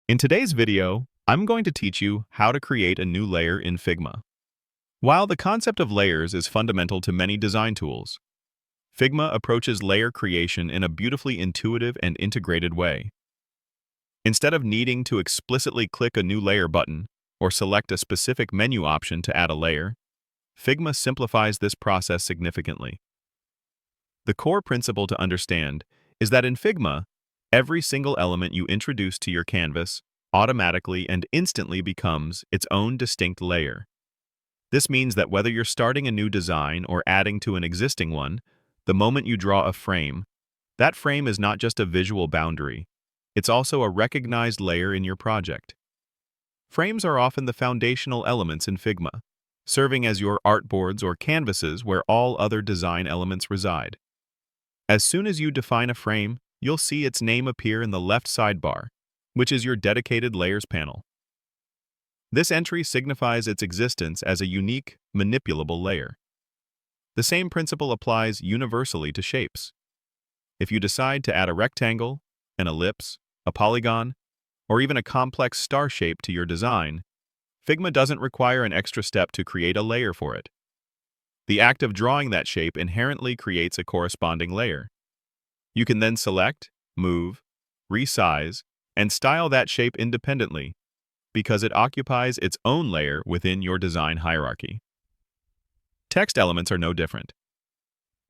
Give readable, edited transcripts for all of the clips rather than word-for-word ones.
In today's video, I'm going to teach you how to create a new layer in Figma. While the concept of layers is fundamental to many design tools, Figma approaches layer creation in a beautifully intuitive and integrated way. Instead of needing to explicitly click a new layer button or select a specific menu option to add a layer, Figma simplifies this process significantly. The core principle to understand is that in Figma, every single element you introduce to your canvas automatically and instantly becomes its own distinct layer. This means that whether you're starting a new design or adding to an existing one, the moment you draw a frame, that frame is not just a visual boundary, it's also a recognized layer in your project. Frames are often the foundational elements in Figma, serving as your artboards or canvases where all other design elements reside. As soon as you define a frame, you'll see its name appear in the left sidebar, which is your dedicated layers panel. This entry signifies its existence as a unique, manipulable layer. The same principle applies universally to shapes. If you decide to add a rectangle, an ellipse, a polygon, or even a complex star shape to your design, Figma doesn't require an extra step to create a layer for it. The act of drawing that shape inherently creates a corresponding layer. You can then select, move, resize, and style that shape independently because it occupies its own layer within your design hierarchy. Text elements are no different.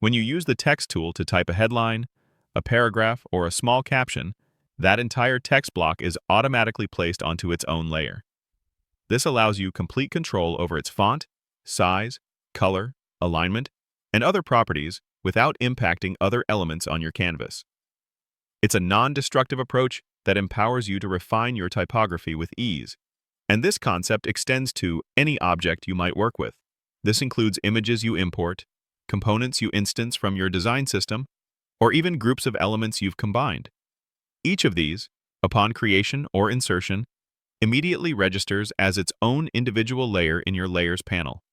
When you use the text tool to type a headline, a paragraph, or a small caption, that entire text block is automatically placed onto its own layer. This allows you complete control over its font, size, color, alignment, and other properties without impacting other elements on your canvas. It's a non-destructive approach that empowers you to refine your typography with ease, and this concept extends to any object you might work with. This includes images you import, components you instance from your design system, or even groups of elements you've combined. Each of these, upon creation or insertion, immediately registers as its own individual layer in your Layers panel.